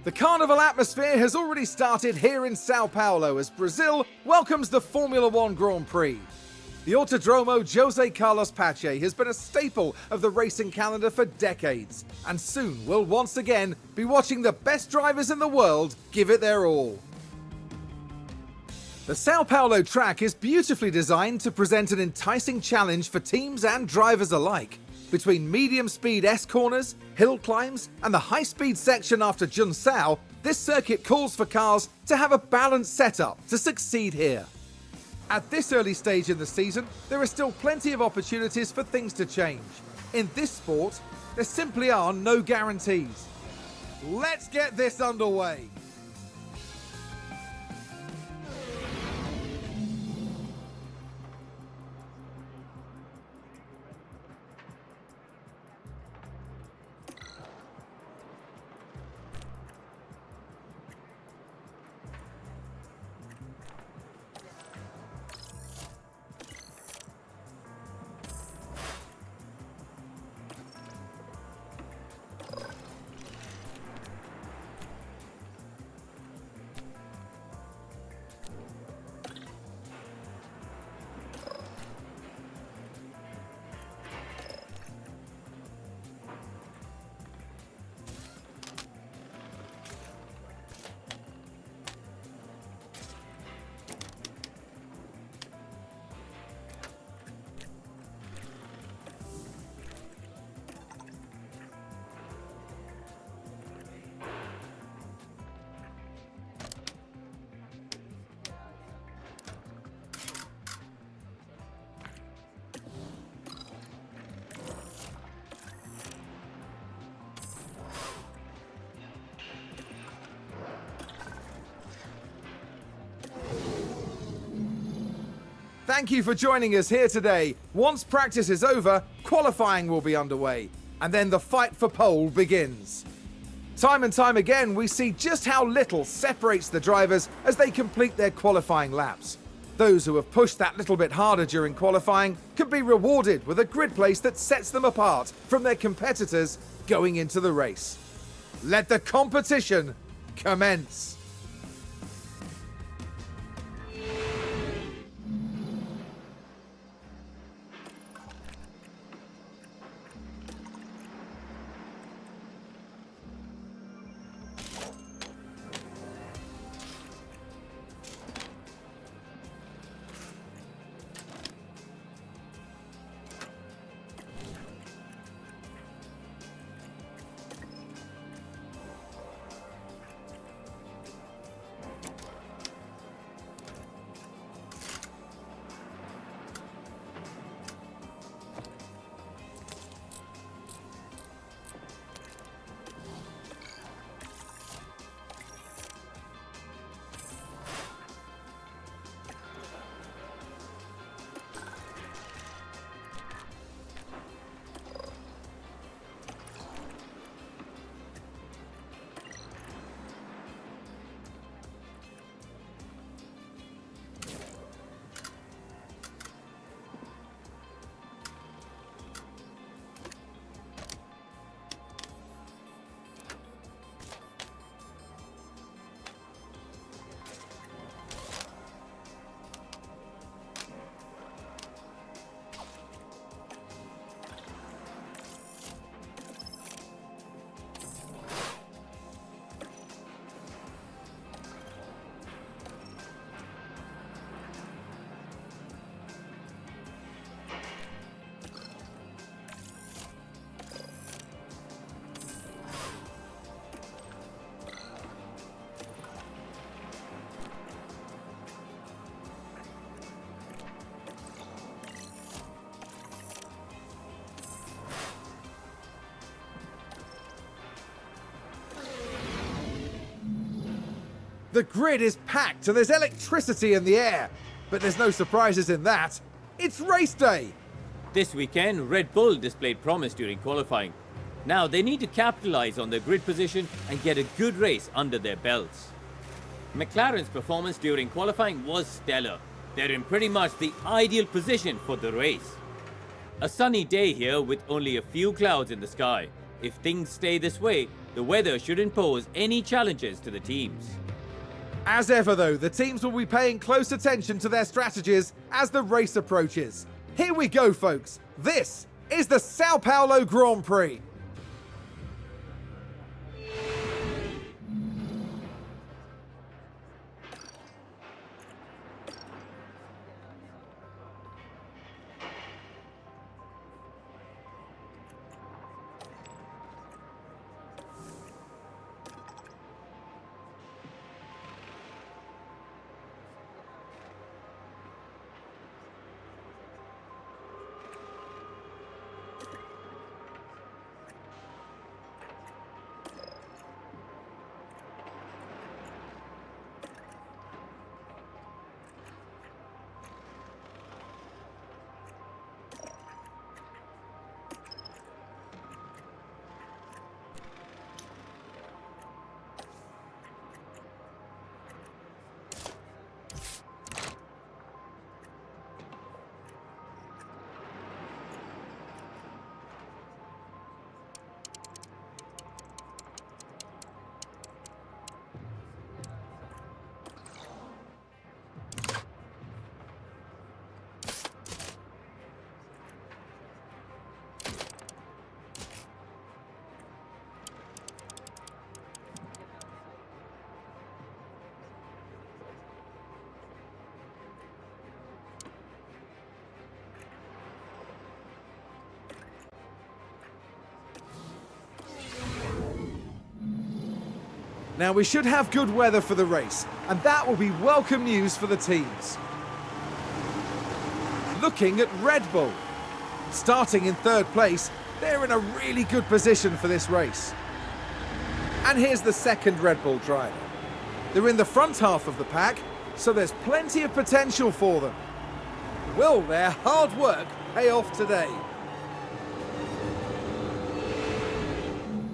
The carnival atmosphere has already started here in Sao Paulo as Brazil welcomes the Formula One Grand Prix. The Autodromo Jose Carlos Pache has been a staple of the racing calendar for decades, and soon we'll once again be watching the best drivers in the world give it their all. The Sao Paulo track is beautifully designed to present an enticing challenge for teams and drivers alike. Between medium-speed S-corners, hill climbs, and the high-speed section after Junção, this circuit calls for cars to have a balanced setup to succeed here. At this early stage in the season, there are still plenty of opportunities for things to change. In this sport, there simply are no guarantees. Let's get this underway! Thank you for joining us here today. Once practice is over, qualifying will be underway, and then the fight for pole begins. Time and time again, we see just how little separates the drivers as they complete their qualifying laps. Those who have pushed that little bit harder during qualifying can be rewarded with a grid place that sets them apart from their competitors going into the race. Let the competition commence. The grid is packed and there's electricity in the air, but there's no surprises in that. It's race day! This weekend, Red Bull displayed promise during qualifying. Now they need to capitalize on their grid position and get a good race under their belts. McLaren's performance during qualifying was stellar. They're in pretty much the ideal position for the race. A sunny day here with only a few clouds in the sky. If things stay this way, The weather shouldn't pose any challenges to the teams. As ever though, the teams will be paying close attention to their strategies as the race approaches. Here we go, folks. This is the Sao Paulo Grand Prix. Now we should have good weather for the race, and that will be welcome news for the teams. Looking at Red Bull. Starting in third place, they're in a really good position for this race. And here's the second Red Bull driver. They're in the front half of the pack, so there's plenty of potential for them. Will their hard work pay off today?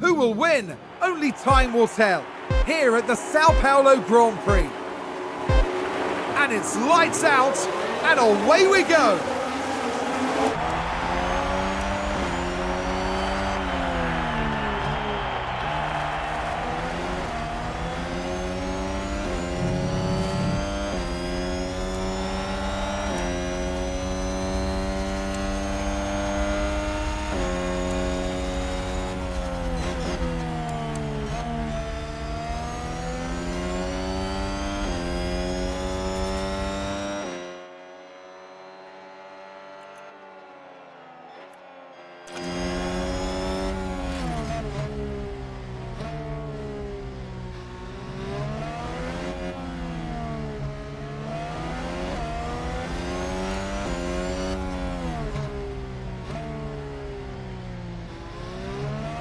Who will win? Only time will tell. Here at the Sao Paulo Grand Prix. And it's lights out, and away we go!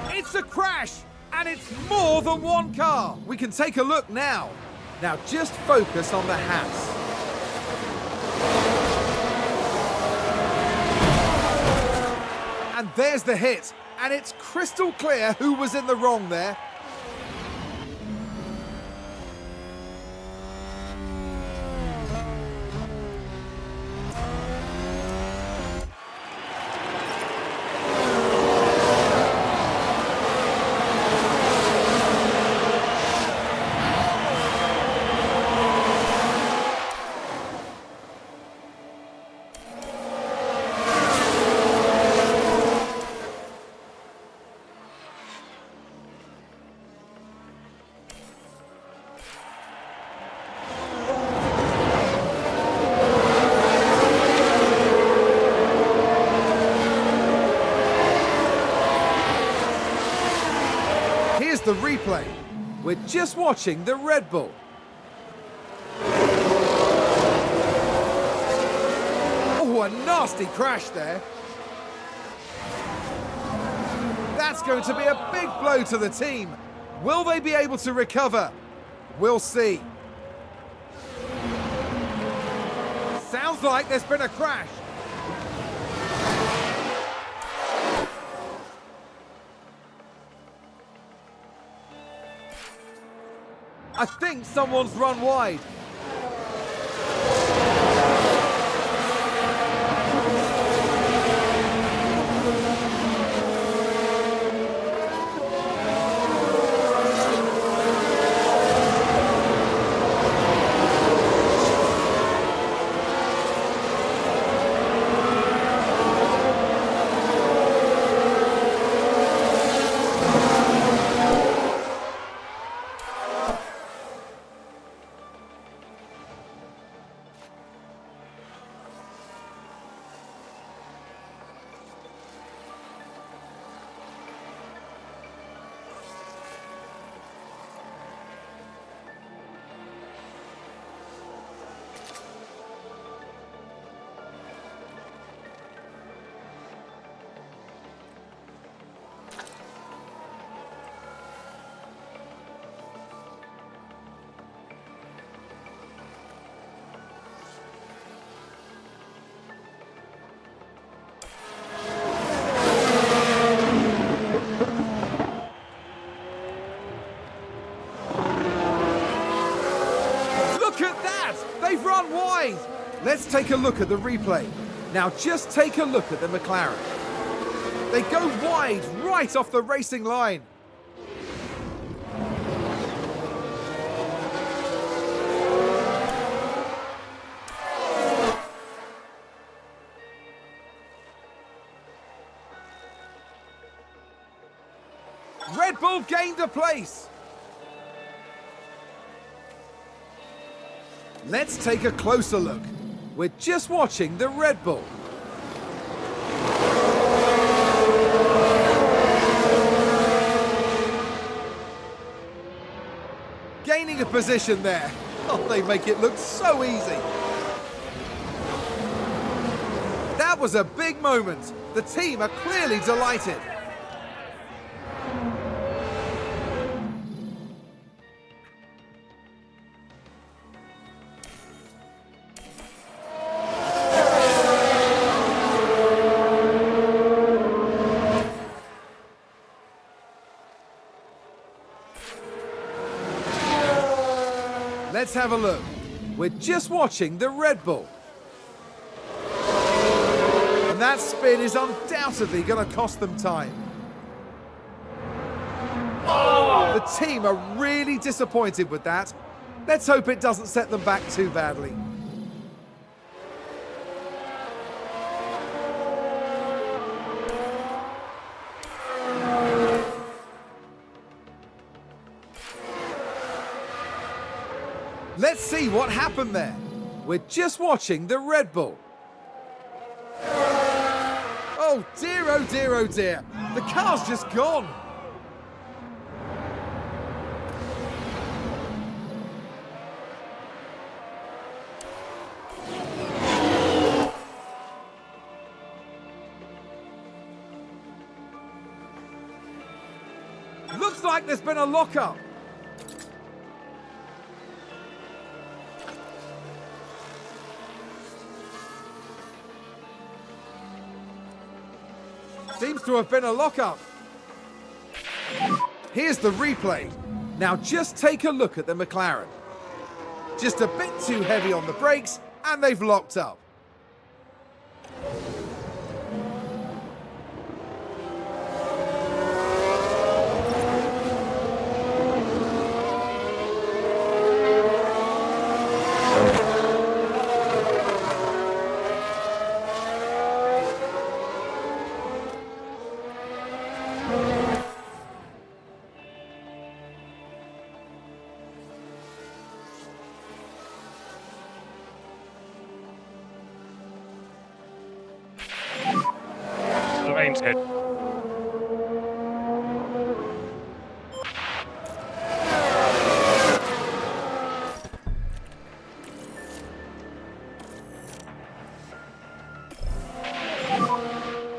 It's a crash, and it's more than one car. We can take a look now. Now just focus on the Haas. And there's the hit, and it's crystal clear who was in the wrong there. The replay. We're just watching the Red Bull. Oh, a nasty crash there. That's going to be a big blow to the team. Will they be able to recover? We'll see. Sounds like there's been a crash. I think someone's run wide. Let's take a look at the replay. Now just take a look at the McLaren. They go wide right off the racing line. Red Bull gained a place. Let's take a closer look. We're just watching the Red Bull. Gaining a position there. Oh, they make it look so easy. That was a big moment. The team are clearly delighted. Let's have a look. We're just watching the Red Bull. And that spin is undoubtedly going to cost them time. The team are really disappointed with that. Let's hope it doesn't set them back too badly. Let's see what happened there. We're just watching the Red Bull. Oh dear, oh dear, oh dear. The car's just gone. Looks like there's been a lockup. Seems to have been a lockup. Here's the replay. Now just take a look at the McLaren. Just a bit too heavy on the brakes and they've locked up. Lorraine's hit.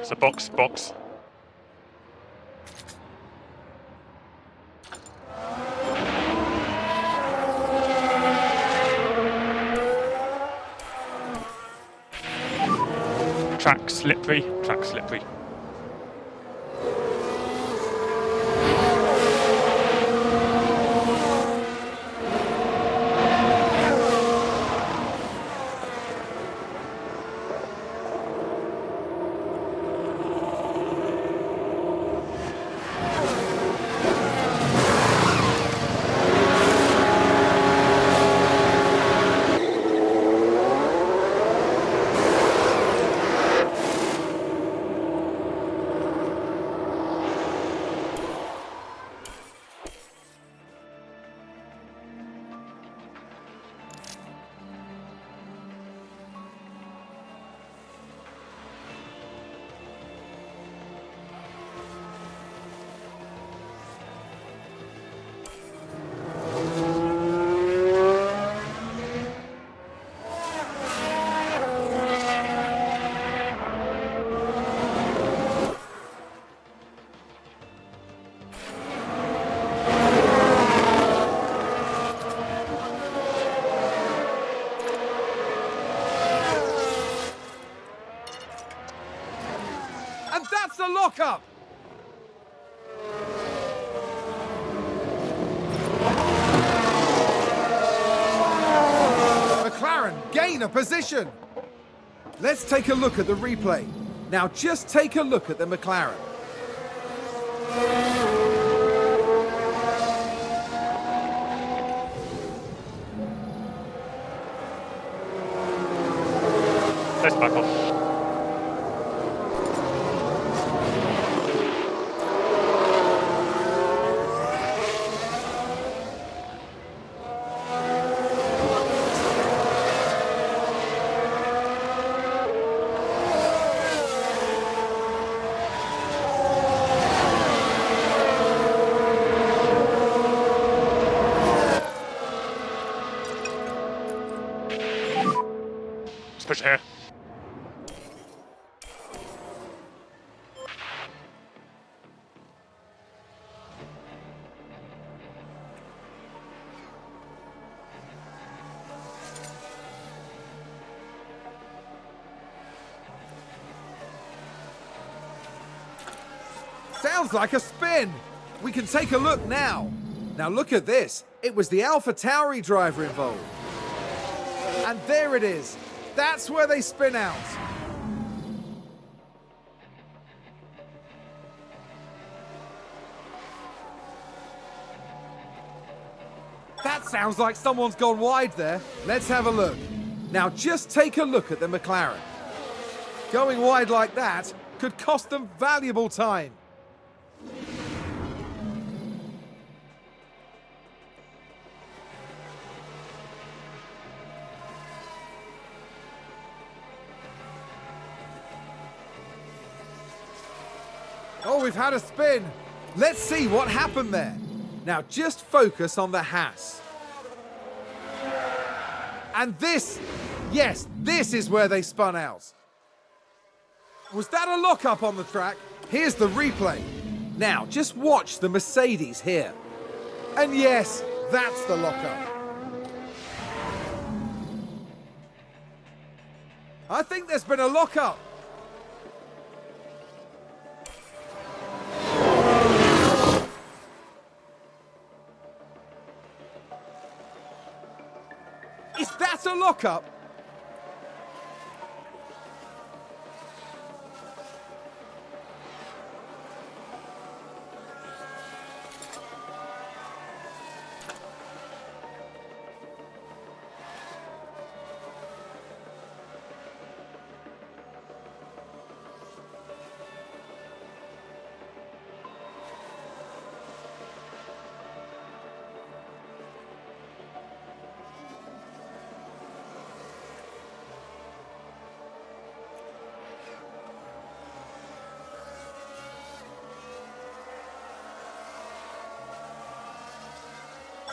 It's a box. Track slippery. And that's the lockup. McLaren gain a position. Let's take a look at the replay. Now just take a look at the McLaren. Let's back off. Let's push here. Sounds like a spin. We can take a look now. Now look at this. It was the AlphaTauri driver involved. And there it is. That's where they spin out. That sounds like someone's gone wide there. Let's have a look. Now just take a look at the McLaren. Going wide like that could cost them valuable time. Oh, we've had a spin. Let's see what happened there. Now just focus on the Haas. And this, yes, this is where they spun out. Was that a lock-up on the track? Here's the replay. Now just watch the Mercedes here. And yes, that's the lock-up. I think there's been a lock-up. Is that a lock-up?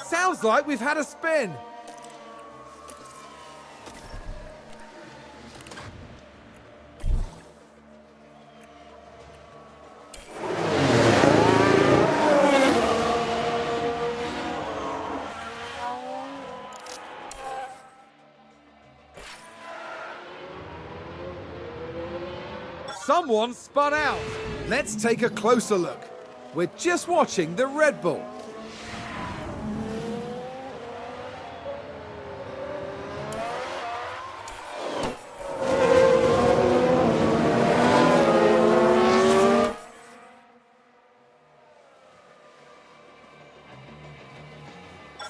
Sounds like we've had a spin. Someone spun out. Let's take a closer look. We're just watching the Red Bull.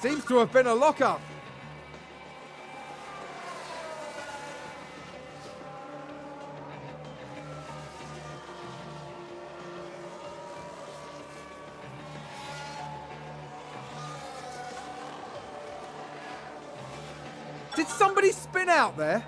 Seems to have been a lock-up. Did somebody spin out there?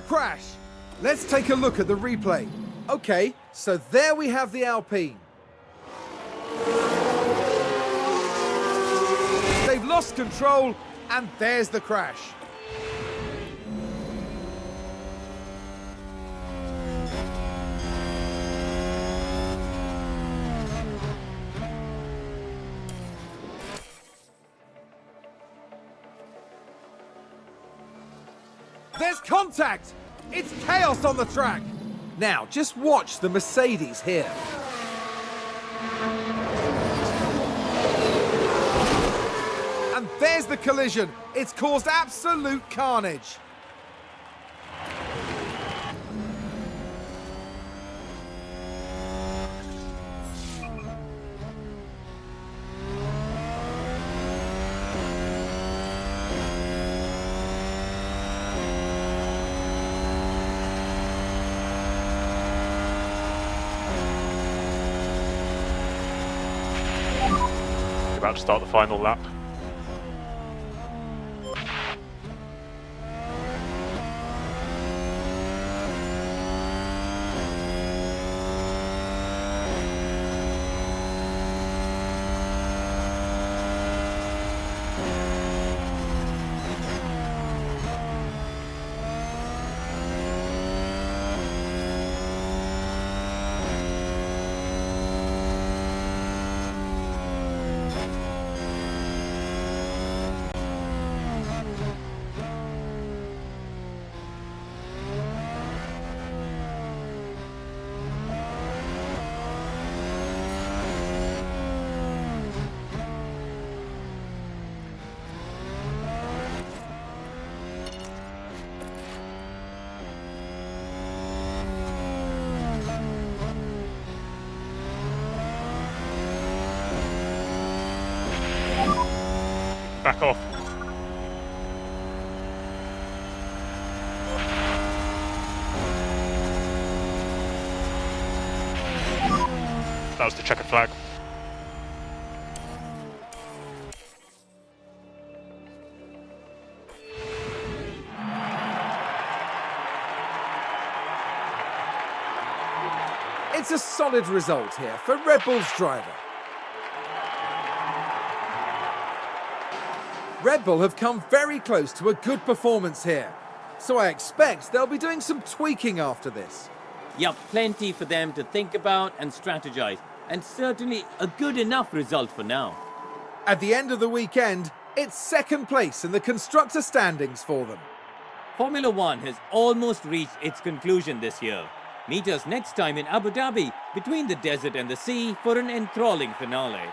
Crash. Let's take a look at the replay. Okay, so there we have the Alpine. They've lost control, and there's the crash. There's contact! It's chaos on the track! Now, just watch the Mercedes here. And there's the collision. It's caused absolute carnage. About to start the final lap. Back off. That was the checkered flag. It's a solid result here for Red Bull's driver. Red Bull have come very close to a good performance here, so I expect they'll be doing some tweaking after this. Yup, plenty for them to think about and strategize, and certainly a good enough result for now. At the end of the weekend, it's second place in the constructor standings for them. Formula One has almost reached its conclusion this year. Meet us next time in Abu Dhabi, between the desert and the sea, for an enthralling finale.